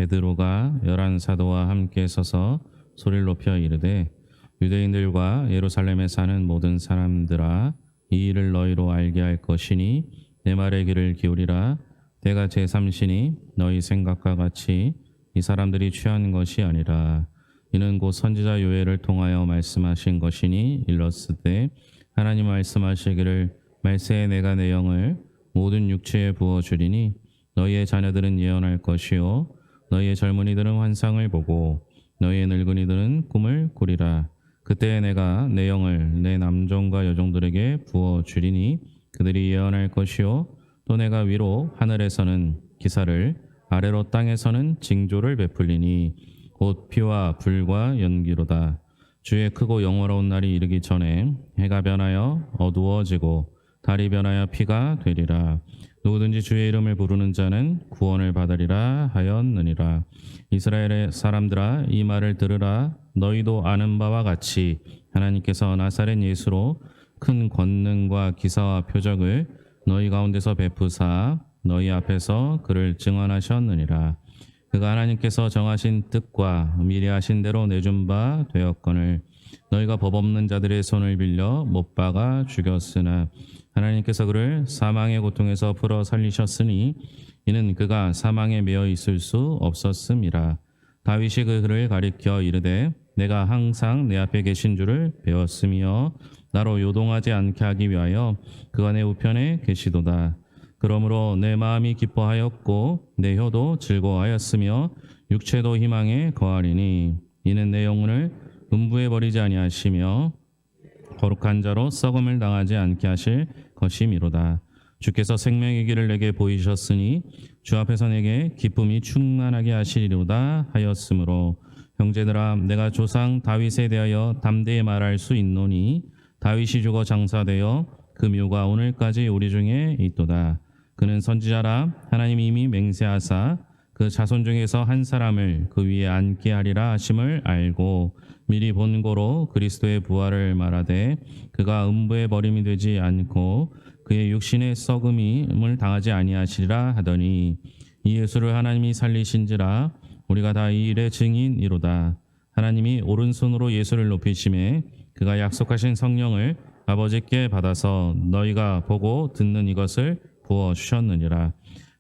베드로가 11 사도와 함께 서서 소리를 높여 이르되 유대인들과 예루살렘에 사는 모든 사람들아 이 일을 너희로 알게 할 것이니 내 말에 귀를 기울이라. 때가 제3시니 너희 생각과 같이 이 사람들이 취한 것이 아니라 이는 곧 선지자 요엘을 통하여 말씀하신 것이니 일렀으되 하나님 말씀하시기를 말세에 내가 내 영을 모든 육체에 부어 주리니 너희의 자녀들은 예언할 것이요 너희의 젊은이들은 환상을 보고 너희의 늙은이들은 꿈을 꾸리라. 그때에 내가 내 영을 내 남종과 여종들에게 부어 주리니 그들이 예언할 것이요 또 내가 위로 하늘에서는 기사를 아래로 땅에서는 징조를 베풀리니 곧 피와 불과 연기로다. 주의 크고 영원로운 날이 이르기 전에 해가 변하여 어두워지고 달이 변하여 피가 되리라. 누구든지 주의 이름을 부르는 자는 구원을 받으리라 하였느니라. 이스라엘의 사람들아 이 말을 들으라. 너희도 아는 바와 같이 하나님께서 나사렛 예수로 큰 권능과 기사와 표적을 너희 가운데서 베푸사 너희 앞에서 그를 증언하셨느니라. 그가 하나님께서 정하신 뜻과 미리 하신 대로 내준 바 되었거늘 너희가 법 없는 자들의 손을 빌려 못 박아 죽였으나 하나님께서 그를 사망의 고통에서 풀어 살리셨으니 이는 그가 사망에 매여 있을 수 없었음이라. 다윗이 그를 가리켜 이르되 내가 항상 내 앞에 계신 줄을 배웠으며 나로 요동하지 않게 하기 위하여 그가 내 우편에 계시도다. 그러므로 내 마음이 기뻐하였고 내 혀도 즐거워하였으며 육체도 희망에 거하리니 이는 내 영혼을 음부에 버리지 아니하시며 거룩한 자로 썩음을 당하지 않게 하실 것이미로다. 주께서 생명의 길을 내게 보이셨으니 주 앞에서 내게 기쁨이 충만하게 하시리로다 하였으므로 형제들아 내가 조상 다윗에 대하여 담대히 말할 수 있노니 다윗이 죽어 장사되어 그 묘가 오늘까지 우리 중에 있도다. 그는 선지자라 하나님이 이미 맹세하사 그 자손 중에서 한 사람을 그 위에 앉게 하리라 하심을 알고 미리 본고로 그리스도의 부활을 말하되 그가 음부에 버림이 되지 않고 그의 육신의 썩음을 당하지 아니하시리라 하더니 이 예수를 하나님이 살리신지라 우리가 다 이 일의 증인이로다. 하나님이 오른손으로 예수를 높이심에 그가 약속하신 성령을 아버지께 받아서 너희가 보고 듣는 이것을 부어 주셨느니라.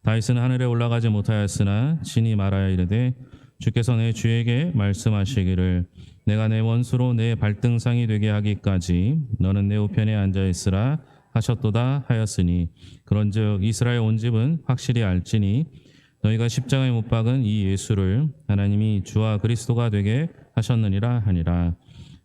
다윗은 하늘에 올라가지 못하였으나 친히 말하여 이르되 주께서 내 주에게 말씀하시기를 내가 내 원수로 내 발등상이 되게 하기까지 너는 내 우편에 앉아 있으라 하셨도다 하였으니 그런즉 이스라엘 온 집은 확실히 알지니 너희가 십자가에 못 박은 이 예수를 하나님이 주와 그리스도가 되게 하셨느니라 하니라.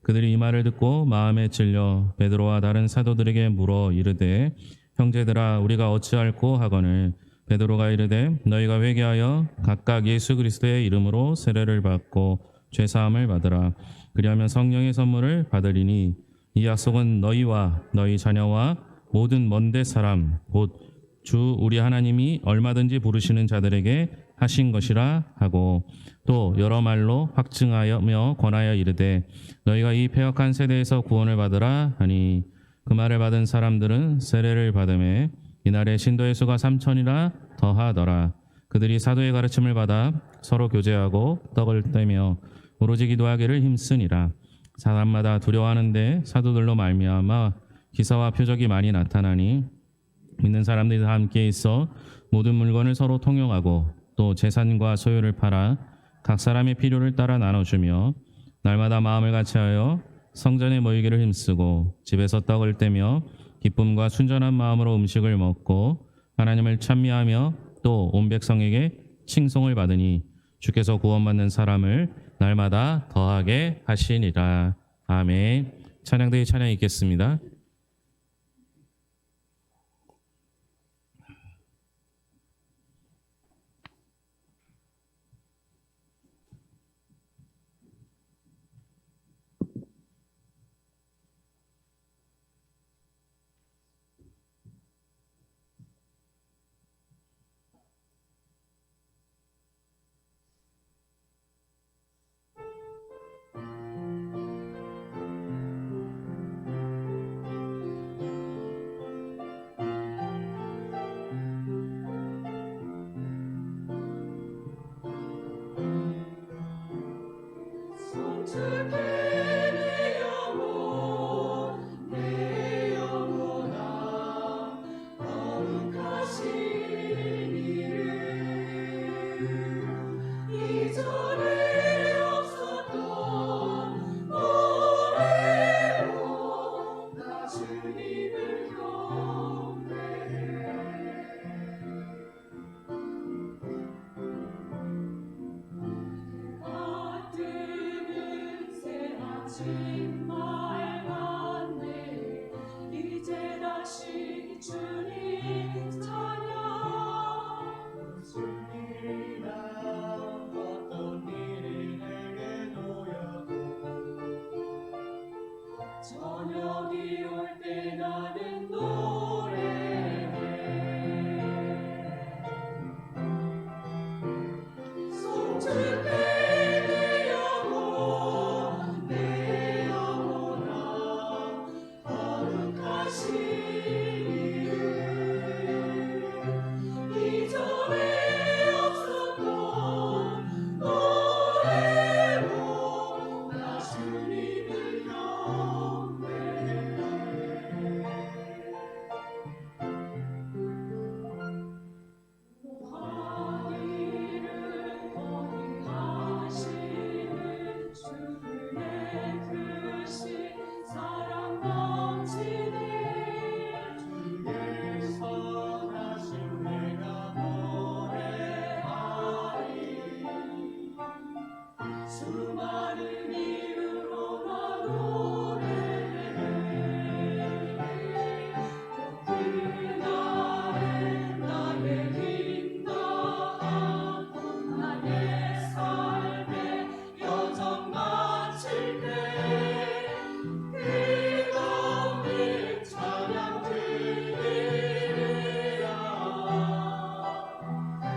그들이 이 말을 듣고 마음에 찔려 베드로와 다른 사도들에게 물어 이르되 형제들아 우리가 어찌할꼬 하거늘 베드로가 이르되 너희가 회개하여 각각 예수 그리스도의 이름으로 세례를 받고 죄 사함을 받으라. 그리하면 성령의 선물을 받으리니 이 약속은 너희와 너희 자녀와 모든 먼데 사람 곧 주 우리 하나님이 얼마든지 부르시는 자들에게 하신 것이라 하고 또 여러 말로 확증하여 권하여 이르되 너희가 이 패역한 세대에서 구원을 받으라 하니 그 말을 받은 사람들은 세례를 받음에 이날에 신도의 수가 3천이라 더하더라. 그들이 사도의 가르침을 받아 서로 교제하고 떡을 떼며 오로지 기도하기를 힘쓰니라. 사람마다 두려워하는데 사도들로 말미암아 기사와 표적이 많이 나타나니 믿는 사람들이 다 함께 있어 모든 물건을 서로 통용하고 또 재산과 소유를 팔아 각 사람의 필요를 따라 나눠주며 날마다 마음을 같이하여 성전에 모이기를 힘쓰고 집에서 떡을 떼며 기쁨과 순전한 마음으로 음식을 먹고 하나님을 찬미하며 또 온 백성에게 칭송을 받으니 주께서 구원받는 사람을 날마다 더하게 하시니라. 아멘. 찬양대의 찬양 있겠습니다. 하신 말 같네. 이제 다시 주님 찬양. 무슨 일이나 어떤 일이 내게 놓여도 저녁이 올 때 나는 노래해. 송축해 내 영혼 내 영혼아 거룩하신 이름 이전에 없었던 노래로 나 주님을 경배해. 하기를 거듭하시는 주의 크신 사랑 넘치네. 주의 선하심 내가 노래하리. 수많은 이유로 나 노래해. 그날에 나의 힘 다하고 나의 삶에 여정 마칠 때 뜨거운 찬양 드리리라.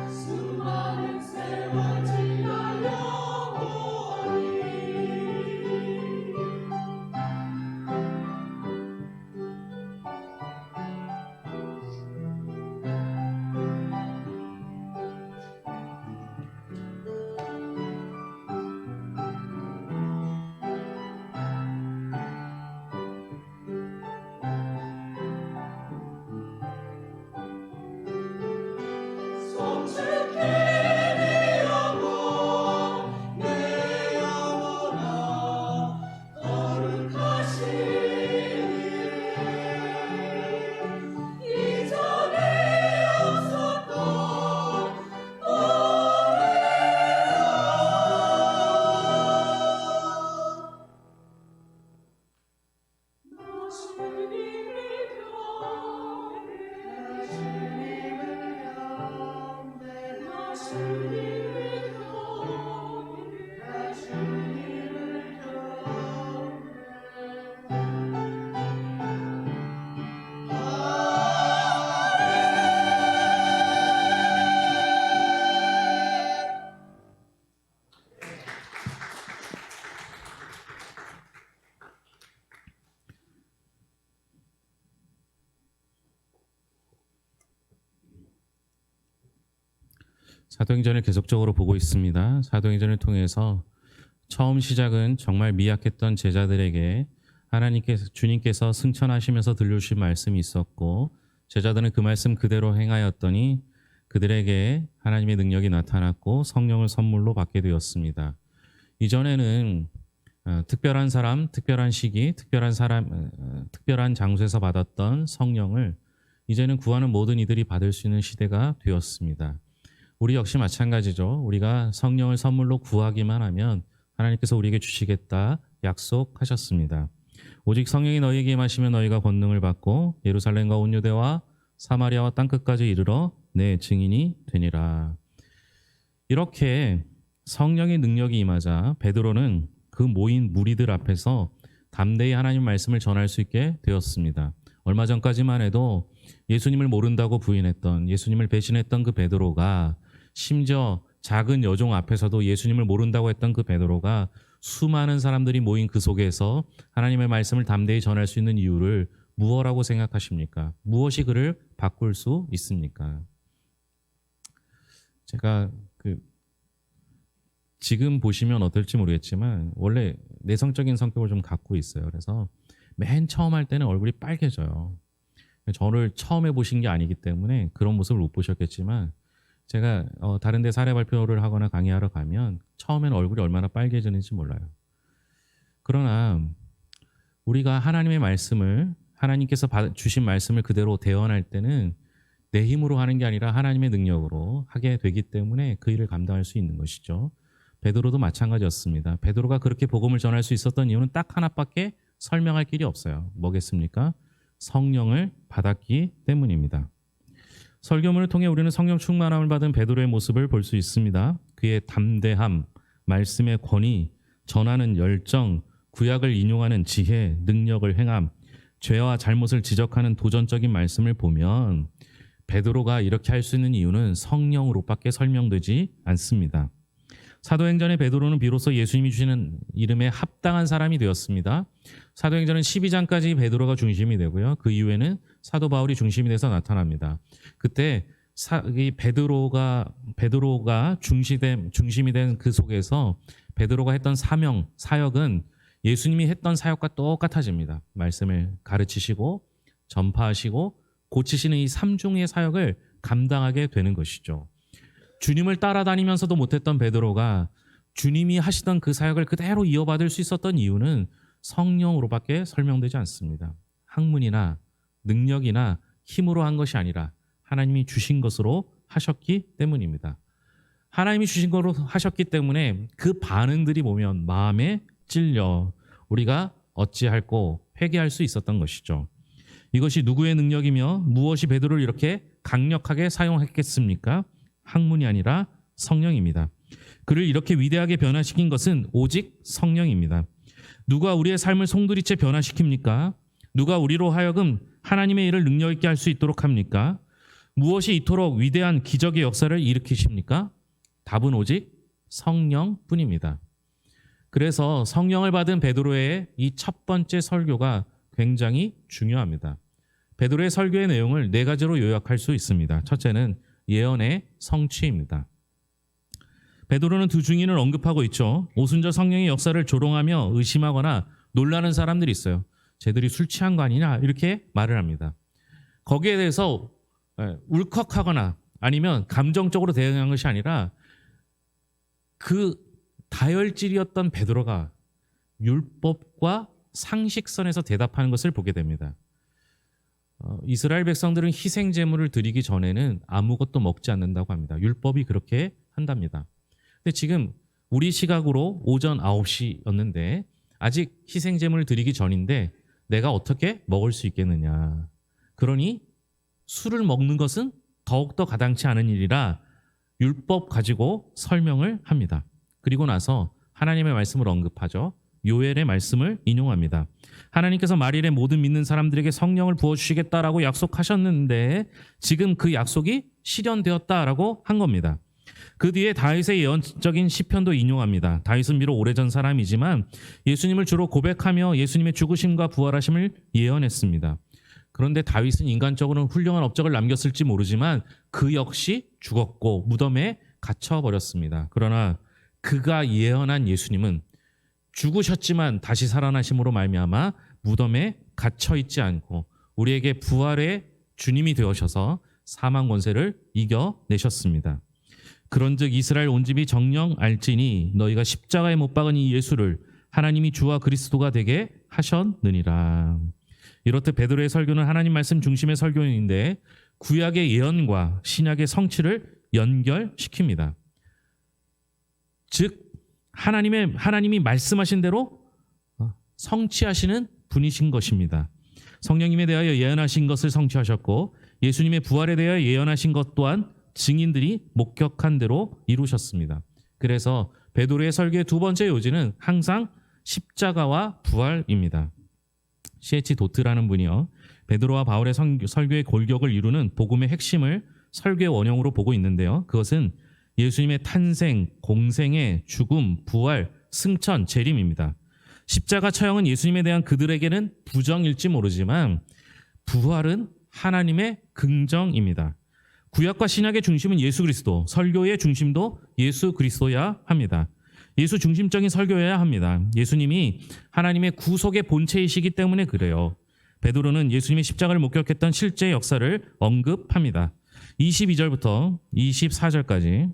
수많은 세월 지나 영원히 송축해 내 영혼 내 영혼아 거룩하신 이름 이전에 없었던 노래로 나 주님을 경배해. 나 주님을 경배해. 나 주님을 사도행전을 계속적으로 보고 있습니다. 사도행전을 통해서 처음 시작은 정말 미약했던 제자들에게 주님께서 승천하시면서 들려주신 말씀이 있었고, 제자들은 그 말씀 그대로 행하였더니 그들에게 하나님의 능력이 나타났고 성령을 선물로 받게 되었습니다. 이전에는 특별한 사람, 특별한 시기, 특별한 장소에서 받았던 성령을 이제는 구하는 모든 이들이 받을 수 있는 시대가 되었습니다. 우리 역시 마찬가지죠. 우리가 성령을 선물로 구하기만 하면 하나님께서 우리에게 주시겠다 약속하셨습니다. 오직 성령이 너희에게 임하시면 너희가 권능을 받고 예루살렘과 온 유대와 사마리아와 땅끝까지 이르러 내 증인이 되니라. 이렇게 성령의 능력이 임하자 베드로는 그 모인 무리들 앞에서 담대히 하나님 말씀을 전할 수 있게 되었습니다. 얼마 전까지만 해도 예수님을 모른다고 부인했던, 예수님을 배신했던 그 베드로가, 심지어 작은 여종 앞에서도 예수님을 모른다고 했던 그 베드로가 수많은 사람들이 모인 그 속에서 하나님의 말씀을 담대히 전할 수 있는 이유를 무엇이라고 생각하십니까? 무엇이 그를 바꿀 수 있습니까? 제가 지금 보시면 어떨지 모르겠지만 원래 내성적인 성격을 좀 갖고 있어요. 그래서 맨 처음 할 때는 얼굴이 빨개져요. 저를 처음 해보신 게 아니기 때문에 그런 모습을 못 보셨겠지만, 제가 다른 데 사례 발표를 하거나 강의하러 가면 처음에는 얼굴이 얼마나 빨개지는지 몰라요. 그러나 우리가 하나님의 말씀을, 하나님께서 주신 말씀을 그대로 대언할 때는 내 힘으로 하는 게 아니라 하나님의 능력으로 하게 되기 때문에 그 일을 감당할 수 있는 것이죠. 베드로도 마찬가지였습니다. 베드로가 그렇게 복음을 전할 수 있었던 이유는 딱 하나밖에 설명할 길이 없어요. 뭐겠습니까? 성령을 받았기 때문입니다. 설교문을 통해 우리는 성령 충만함을 받은 베드로의 모습을 볼 수 있습니다. 그의 담대함, 말씀의 권위, 전하는 열정, 구약을 인용하는 지혜, 능력을 행함, 죄와 잘못을 지적하는 도전적인 말씀을 보면 베드로가 이렇게 할 수 있는 이유는 성령으로밖에 설명되지 않습니다. 사도행전의 베드로는 비로소 예수님이 주시는 이름에 합당한 사람이 되었습니다. 사도행전은 12장까지 베드로가 중심이 되고요. 그 이후에는 사도 바울이 중심이 돼서 나타납니다. 그때 이 베드로가 중심이 된 그 속에서 베드로가 했던 사명, 사역은 예수님이 했던 사역과 똑같아집니다. 말씀을 가르치시고 전파하시고 고치시는 이 삼중의 사역을 감당하게 되는 것이죠. 주님을 따라다니면서도 못했던 베드로가 주님이 하시던 그 사역을 그대로 이어받을 수 있었던 이유는 성령으로밖에 설명되지 않습니다. 학문이나 능력이나 힘으로 한 것이 아니라 하나님이 주신 것으로 하셨기 때문입니다. 하나님이 주신 것으로 하셨기 때문에 그 반응들이 보면 마음에 찔려 우리가 어찌할꼬 회개할 수 있었던 것이죠. 이것이 누구의 능력이며 무엇이 베드로를 이렇게 강력하게 사용했겠습니까? 학문이 아니라 성령입니다. 그를 이렇게 위대하게 변화시킨 것은 오직 성령입니다. 누가 우리의 삶을 송두리째 변화시킵니까? 누가 우리로 하여금 하나님의 일을 능력 있게 할 수 있도록 합니까? 무엇이 이토록 위대한 기적의 역사를 일으키십니까? 답은 오직 성령뿐입니다. 그래서 성령을 받은 베드로의 이 첫 번째 설교가 굉장히 중요합니다. 베드로의 설교의 내용을 네 가지로 요약할 수 있습니다. 첫째는 예언의 성취입니다. 베드로는 두 증인을 언급하고 있죠. 오순절 성령의 역사를 조롱하며 의심하거나 놀라는 사람들이 있어요. 쟤들이 술 취한 거 아니냐 이렇게 말을 합니다. 거기에 대해서 울컥하거나 아니면 감정적으로 대응한 것이 아니라 그 다혈질이었던 베드로가 율법과 상식선에서 대답하는 것을 보게 됩니다. 이스라엘 백성들은 희생 제물을 드리기 전에는 아무것도 먹지 않는다고 합니다. 율법이 그렇게 한답니다. 근데 지금 우리 시각으로 오전 9시였는데 아직 희생 제물을 드리기 전인데 내가 어떻게 먹을 수 있겠느냐. 그러니 술을 먹는 것은 더욱더 가당치 않은 일이라 율법 가지고 설명을 합니다. 그리고 나서 하나님의 말씀을 언급하죠. 요엘의 말씀을 인용합니다. 하나님께서 말일에 모든 믿는 사람들에게 성령을 부어주시겠다라고 약속하셨는데 지금 그 약속이 실현되었다라고 한 겁니다. 그 뒤에 다윗의 예언적인 시편도 인용합니다. 다윗은 비록 오래전 사람이지만 예수님을 주로 고백하며 예수님의 죽으심과 부활하심을 예언했습니다. 그런데 다윗은 인간적으로는 훌륭한 업적을 남겼을지 모르지만 그 역시 죽었고 무덤에 갇혀버렸습니다. 그러나 그가 예언한 예수님은 죽으셨지만 다시 살아나심으로 말미암아 무덤에 갇혀 있지 않고 우리에게 부활의 주님이 되어셔서 사망 권세를 이겨내셨습니다. 그런즉 이스라엘 온 집이 정녕 알지니 너희가 십자가에 못 박은 이 예수를 하나님이 주와 그리스도가 되게 하셨느니라. 이렇듯 베드로의 설교는 하나님 말씀 중심의 설교인데 구약의 예언과 신약의 성취를 연결시킵니다. 즉 하나님이 말씀하신 대로 성취하시는 분이신 것입니다. 성령님에 대하여 예언하신 것을 성취하셨고 예수님의 부활에 대하여 예언하신 것 또한 증인들이 목격한 대로 이루셨습니다. 그래서 베드로의 설교의 두 번째 요지는 항상 십자가와 부활입니다. C.H. 도트라는 분이요. 베드로와 바울의 설교의 골격을 이루는 복음의 핵심을 설교의 원형으로 보고 있는데요. 그것은 예수님의 탄생, 공생의 죽음, 부활, 승천, 재림입니다. 십자가 처형은 예수님에 대한 그들에게는 부정일지 모르지만 부활은 하나님의 긍정입니다. 구약과 신약의 중심은 예수 그리스도, 설교의 중심도 예수 그리스도여야 합니다. 예수 중심적인 설교여야 합니다. 예수님이 하나님의 구속의 본체이시기 때문에 그래요. 베드로는 예수님의 십자가를 목격했던 실제 역사를 언급합니다. 22절부터 24절까지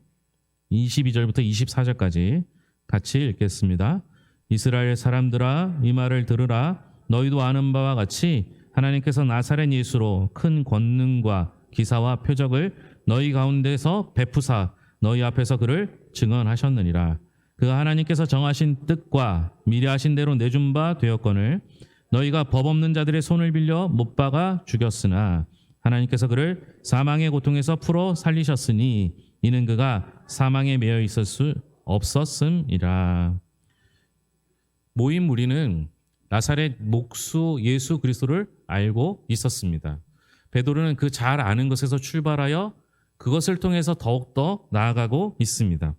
같이 읽겠습니다. 이스라엘 사람들아 이 말을 들으라. 너희도 아는 바와 같이 하나님께서 나사렛 예수로 큰 권능과 기사와 표적을 너희 가운데서 베푸사 너희 앞에서 그를 증언하셨느니라. 그가 하나님께서 정하신 뜻과 미리 하신 대로 내준 바 되었거늘 너희가 법 없는 자들의 손을 빌려 못 박아 죽였으나 하나님께서 그를 사망의 고통에서 풀어 살리셨으니 이는 그가 사망에 매여 있을 수 없었음이라. 모인 무리는 나사렛 목수 예수 그리스도를 알고 있었습니다. 베드로는 그 잘 아는 것에서 출발하여 그것을 통해서 더욱더 나아가고 있습니다.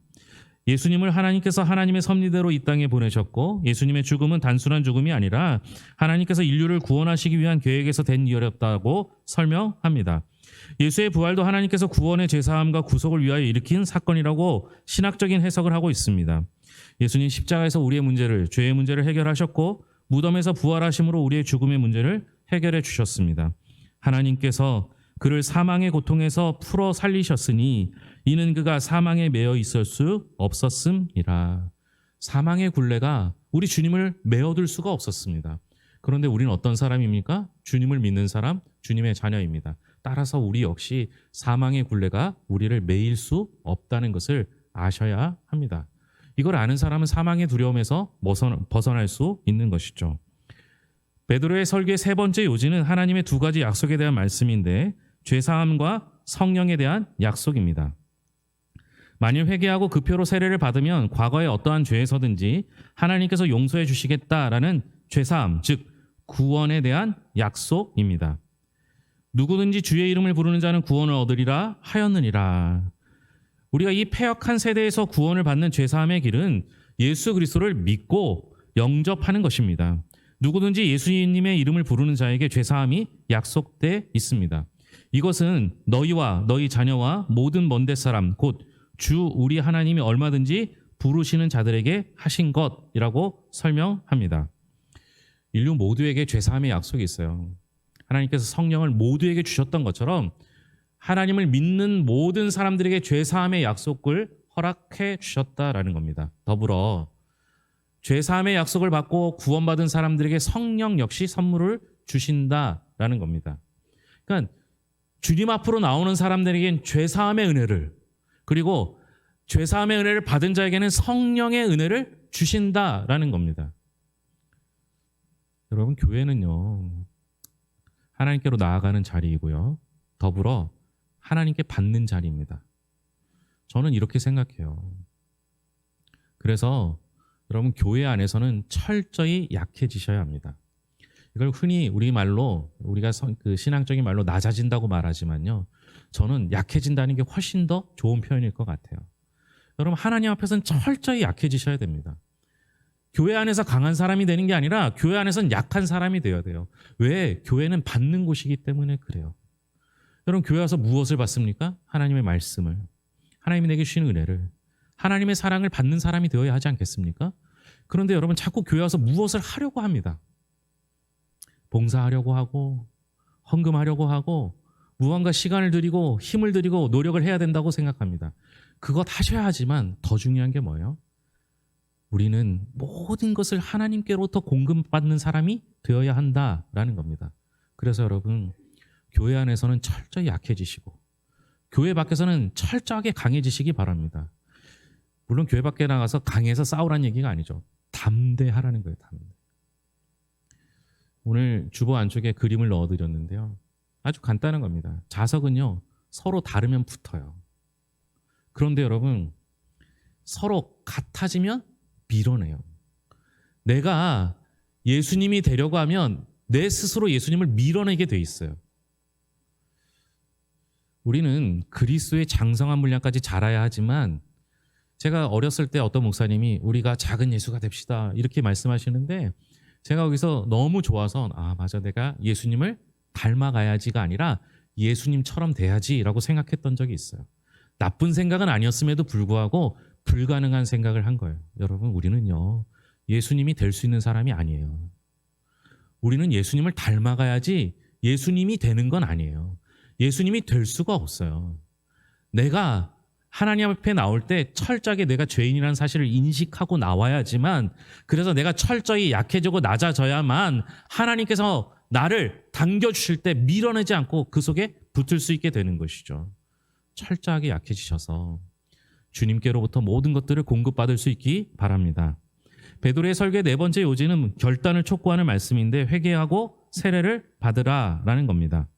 예수님을 하나님께서 하나님의 섭리대로 이 땅에 보내셨고 예수님의 죽음은 단순한 죽음이 아니라 하나님께서 인류를 구원하시기 위한 계획에서 된 일이었다고 설명합니다. 예수의 부활도 하나님께서 구원의 죄사함과 구속을 위하여 일으킨 사건이라고 신학적인 해석을 하고 있습니다. 예수님 십자가에서 우리의 문제를, 죄의 문제를 해결하셨고 무덤에서 부활하심으로 우리의 죽음의 문제를 해결해 주셨습니다. 하나님께서 그를 사망의 고통에서 풀어 살리셨으니 이는 그가 사망에 매여 있을 수 없었음이라. 사망의 굴레가 우리 주님을 메어둘 수가 없었습니다. 그런데 우리는 어떤 사람입니까? 주님을 믿는 사람, 주님의 자녀입니다. 따라서 우리 역시 사망의 굴레가 우리를 매일 수 없다는 것을 아셔야 합니다. 이걸 아는 사람은 사망의 두려움에서 벗어날 수 있는 것이죠. 베드로의 설교의 세 번째 요지는 하나님의 두 가지 약속에 대한 말씀인데 죄사함과 성령에 대한 약속입니다. 만일 회개하고 그 표로 세례를 받으면 과거의 어떠한 죄에서든지 하나님께서 용서해 주시겠다라는 죄사함, 즉 구원에 대한 약속입니다. 누구든지 주의 이름을 부르는 자는 구원을 얻으리라 하였느니라. 우리가 이 패역한 세대에서 구원을 받는 죄사함의 길은 예수 그리스도를 믿고 영접하는 것입니다. 누구든지 예수님의 이름을 부르는 자에게 죄사함이 약속돼 있습니다. 이것은 너희와 너희 자녀와 모든 먼 데 사람 곧 주 우리 하나님이 얼마든지 부르시는 자들에게 하신 것이라고 설명합니다. 인류 모두에게 죄사함의 약속이 있어요. 하나님께서 성령을 모두에게 주셨던 것처럼 하나님을 믿는 모든 사람들에게 죄사함의 약속을 허락해 주셨다라는 겁니다. 더불어 죄사함의 약속을 받고 구원받은 사람들에게 성령 역시 선물을 주신다라는 겁니다. 그러니까 주님 앞으로 나오는 사람들에겐 죄사함의 은혜를, 그리고 죄사함의 은혜를 받은 자에게는 성령의 은혜를 주신다라는 겁니다. 여러분, 교회는요, 하나님께로 나아가는 자리이고요, 더불어 하나님께 받는 자리입니다. 저는 이렇게 생각해요. 그래서 여러분, 교회 안에서는 철저히 약해지셔야 합니다. 이걸 흔히 우리말로, 우리가 신앙적인 말로 낮아진다고 말하지만요, 저는 약해진다는 게 훨씬 더 좋은 표현일 것 같아요. 여러분, 하나님 앞에서는 철저히 약해지셔야 됩니다. 교회 안에서 강한 사람이 되는 게 아니라 교회 안에서는 약한 사람이 되어야 돼요. 왜? 교회는 받는 곳이기 때문에 그래요. 여러분, 교회 와서 무엇을 받습니까? 하나님의 말씀을, 하나님이 내게 주시는 은혜를, 하나님의 사랑을 받는 사람이 되어야 하지 않겠습니까? 그런데 여러분, 자꾸 교회 와서 무엇을 하려고 합니다. 봉사하려고 하고 헌금하려고 하고 무언가 시간을 들이고 힘을 들이고 노력을 해야 된다고 생각합니다. 그것 하셔야 하지만 더 중요한 게 뭐예요? 우리는 모든 것을 하나님께로부터 공급받는 사람이 되어야 한다라는 겁니다. 그래서 여러분, 교회 안에서는 철저히 약해지시고 교회 밖에서는 철저하게 강해지시기 바랍니다. 물론 교회 밖에 나가서 강해서 싸우라는 얘기가 아니죠. 담대하라는 거예요. 담대. 오늘 주보 안쪽에 그림을 넣어드렸는데요, 아주 간단한 겁니다. 자석은요, 서로 다르면 붙어요. 그런데 여러분, 서로 같아지면 밀어내요. 내가 예수님이 되려고 하면 내 스스로 예수님을 밀어내게 돼 있어요. 우리는 그리스도의 장성한 분량까지 자라야 하지만, 제가 어렸을 때 어떤 목사님이 우리가 작은 예수가 됩시다 이렇게 말씀하시는데, 제가 거기서 너무 좋아서 맞아, 내가 예수님을 닮아가야지가 아니라 예수님처럼 돼야지라고 생각했던 적이 있어요. 나쁜 생각은 아니었음에도 불구하고 불가능한 생각을 한 거예요. 여러분, 우리는요, 예수님이 될 수 있는 사람이 아니에요. 우리는 예수님을 닮아가야지 예수님이 되는 건 아니에요. 예수님이 될 수가 없어요. 내가 하나님 앞에 나올 때 철저하게 내가 죄인이라는 사실을 인식하고 나와야지만, 그래서 내가 철저히 약해지고 낮아져야만 하나님께서 나를 당겨주실 때 밀어내지 않고 그 속에 붙을 수 있게 되는 것이죠. 철저하게 약해지셔서 주님께로부터 모든 것들을 공급받을 수 있기 바랍니다. 베드로의 설교의 네 번째 요지는 결단을 촉구하는 말씀인데 회개하고 세례를 받으라라는 겁니다.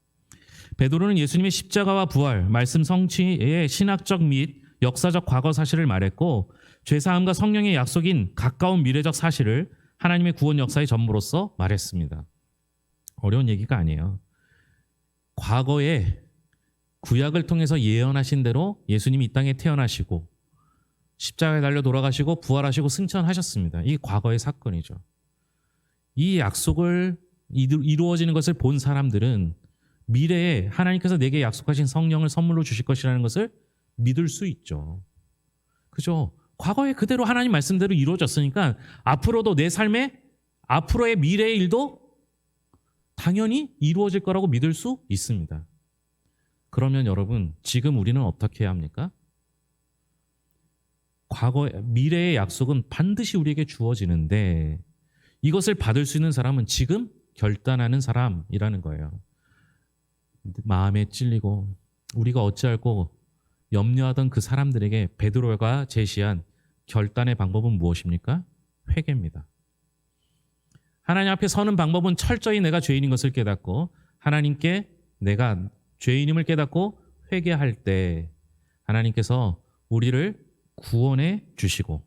베드로는 예수님의 십자가와 부활, 말씀 성취의 신학적 및 역사적 과거 사실을 말했고 죄사함과 성령의 약속인 가까운 미래적 사실을 하나님의 구원 역사의 전부로서 말했습니다. 어려운 얘기가 아니에요. 과거에 구약을 통해서 예언하신 대로 예수님이 이 땅에 태어나시고 십자가에 달려 돌아가시고 부활하시고 승천하셨습니다. 이게 과거의 사건이죠. 이 약속을 이루어지는 것을 본 사람들은 미래에 하나님께서 내게 약속하신 성령을 선물로 주실 것이라는 것을 믿을 수 있죠. 그죠? 과거에 그대로 하나님 말씀대로 이루어졌으니까 앞으로도 내 삶에 앞으로의 미래의 일도 당연히 이루어질 거라고 믿을 수 있습니다. 그러면 여러분, 지금 우리는 어떻게 해야 합니까? 미래의 약속은 반드시 우리에게 주어지는데 이것을 받을 수 있는 사람은 지금 결단하는 사람이라는 거예요. 마음에 찔리고 우리가 어찌할꼬 염려하던 그 사람들에게 베드로가 제시한 결단의 방법은 무엇입니까? 회개입니다. 하나님 앞에 서는 방법은 철저히 내가 죄인인 것을 깨닫고 하나님께 내가 죄인임을 깨닫고 회개할 때 하나님께서 우리를 구원해 주시고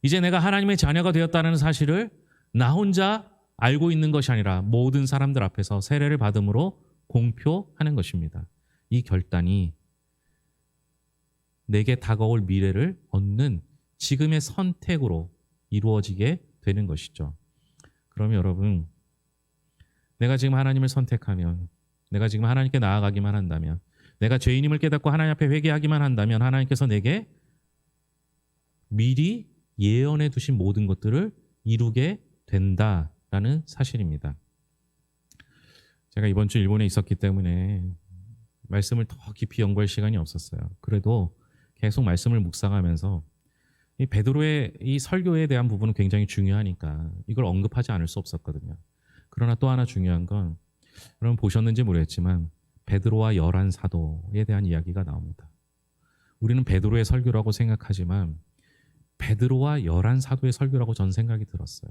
이제 내가 하나님의 자녀가 되었다는 사실을 나 혼자 알고 있는 것이 아니라 모든 사람들 앞에서 세례를 받음으로 공표하는 것입니다. 이 결단이 내게 다가올 미래를 얻는 지금의 선택으로 이루어지게 되는 것이죠. 그러면 여러분, 내가 지금 하나님을 선택하면, 내가 지금 하나님께 나아가기만 한다면, 내가 죄인임을 깨닫고 하나님 앞에 회개하기만 한다면 하나님께서 내게 미리 예언해 두신 모든 것들을 이루게 된다라는 사실입니다. 제가 이번 주 일본에 있었기 때문에 말씀을 더 깊이 연구할 시간이 없었어요. 그래도 계속 말씀을 묵상하면서 이 베드로의 이 설교에 대한 부분은 굉장히 중요하니까 이걸 언급하지 않을 수 없었거든요. 그러나 또 하나 중요한 건 여러분 보셨는지 모르겠지만 베드로와 열한 사도에 대한 이야기가 나옵니다. 우리는 베드로의 설교라고 생각하지만 베드로와 열한 사도의 설교라고 전 생각이 들었어요.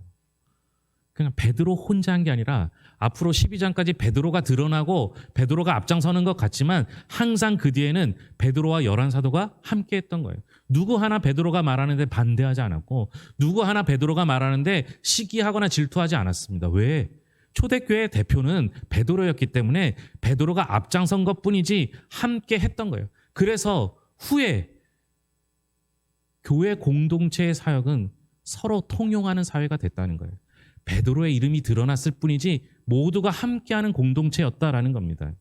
그냥 베드로 혼자 한 게 아니라 앞으로 12장까지 베드로가 드러나고 베드로가 앞장서는 것 같지만 항상 그 뒤에는 베드로와 열한 사도가 함께 했던 거예요. 누구 하나 베드로가 말하는데 반대하지 않았고 누구 하나 베드로가 말하는데 시기하거나 질투하지 않았습니다. 왜? 초대교회 대표는 베드로였기 때문에 베드로가 앞장선 것뿐이지 함께 했던 거예요. 그래서 후에 교회 공동체의 사역은 서로 통용하는 사회가 됐다는 거예요. 베드로의 이름이 드러났을 뿐이지 모두가 함께하는 공동체였다라는 겁니다.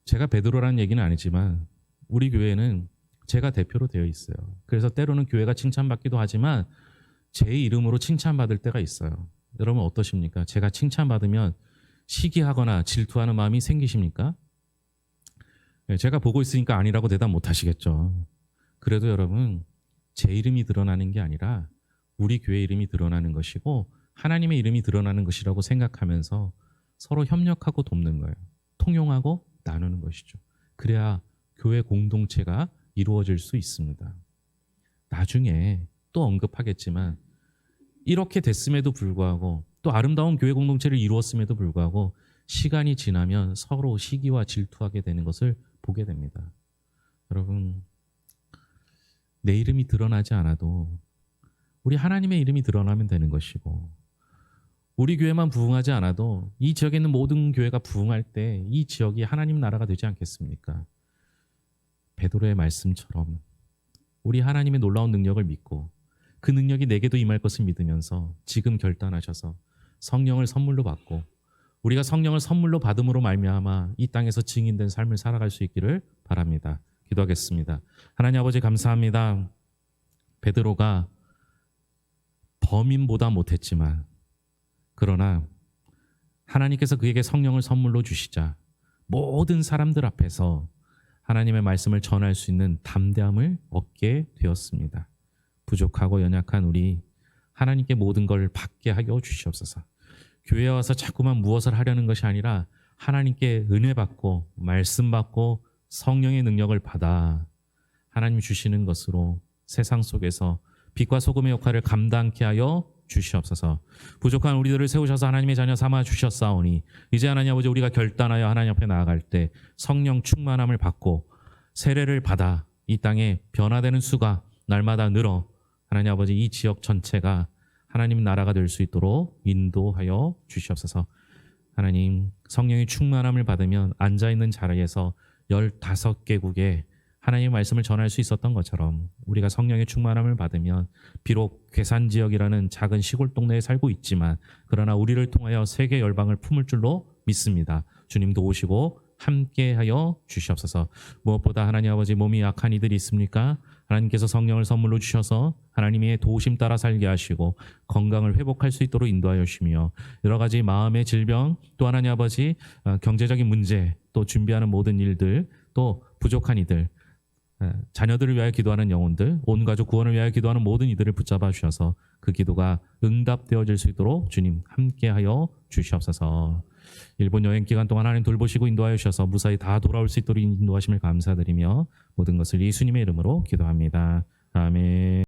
제가 베드로라는 얘기는 아니지만 우리 교회는 제가 대표로 되어 있어요. 그래서 때로는 교회가 칭찬받기도 하지만 제 이름으로 칭찬받을 때가 있어요. 여러분 어떠십니까? 제가 칭찬받으면 시기하거나 질투하는 마음이 생기십니까? 제가 보고 있으니까 아니라고 대답 못 하시겠죠. 그래도 여러분 제 이름이 드러나는 게 아니라 우리 교회 이름이 드러나는 것이고 하나님의 이름이 드러나는 것이라고 생각하면서 서로 협력하고 돕는 거예요. 통용하고 나누는 것이죠. 그래야 교회 공동체가 이루어질 수 있습니다. 나중에 또 언급하겠지만 이렇게 됐음에도 불구하고 또 아름다운 교회 공동체를 이루었음에도 불구하고 시간이 지나면 서로 시기와 질투하게 되는 것을 보게 됩니다. 여러분, 내 이름이 드러나지 않아도 우리 하나님의 이름이 드러나면 되는 것이고 우리 교회만 부흥하지 않아도 이 지역에 있는 모든 교회가 부흥할 때 이 지역이 하나님 나라가 되지 않겠습니까? 베드로의 말씀처럼 우리 하나님의 놀라운 능력을 믿고 그 능력이 내게도 임할 것을 믿으면서 지금 결단하셔서 성령을 선물로 받고 우리가 성령을 선물로 받음으로 말미암아 이 땅에서 증인된 삶을 살아갈 수 있기를 바랍니다. 기도하겠습니다. 하나님 아버지 감사합니다. 베드로가 범인보다 못했지만 그러나 하나님께서 그에게 성령을 선물로 주시자 모든 사람들 앞에서 하나님의 말씀을 전할 수 있는 담대함을 얻게 되었습니다. 부족하고 연약한 우리 하나님께 모든 걸 받게 하여 주시옵소서. 교회에 와서 자꾸만 무엇을 하려는 것이 아니라 하나님께 은혜 받고 말씀 받고 성령의 능력을 받아 하나님 주시는 것으로 세상 속에서 빛과 소금의 역할을 감당케 하여 주시옵소서. 부족한 우리들을 세우셔서 하나님의 자녀 삼아 주셨사오니 이제 하나님 아버지 우리가 결단하여 하나님 앞에 나아갈 때 성령 충만함을 받고 세례를 받아 이 땅에 변화되는 수가 날마다 늘어 하나님 아버지 이 지역 전체가 하나님 나라가 될 수 있도록 인도하여 주시옵소서. 하나님 성령의 충만함을 받으면 앉아있는 자리에서 15개국에 하나님의 말씀을 전할 수 있었던 것처럼 우리가 성령의 충만함을 받으면 비록 괴산지역이라는 작은 시골 동네에 살고 있지만 그러나 우리를 통하여 세계 열방을 품을 줄로 믿습니다. 주님도 오시고 함께하여 주시옵소서. 무엇보다 하나님 아버지 몸이 약한 이들이 있습니까? 하나님께서 성령을 선물로 주셔서 하나님의 도우심 따라 살게 하시고 건강을 회복할 수 있도록 인도하여 주시며 여러 가지 마음의 질병 또 하나님 아버지 경제적인 문제 또 준비하는 모든 일들 또 부족한 이들 자녀들을 위하여 기도하는 영혼들 온 가족 구원을 위하여 기도하는 모든 이들을 붙잡아 주셔서 그 기도가 응답되어질 수 있도록 주님 함께하여 주시옵소서. 일본 여행 기간 동안 하나님 돌보시고 인도하여 주셔서 무사히 다 돌아올 수 있도록 인도하심을 감사드리며 모든 것을 예수님의 이름으로 기도합니다. 아멘.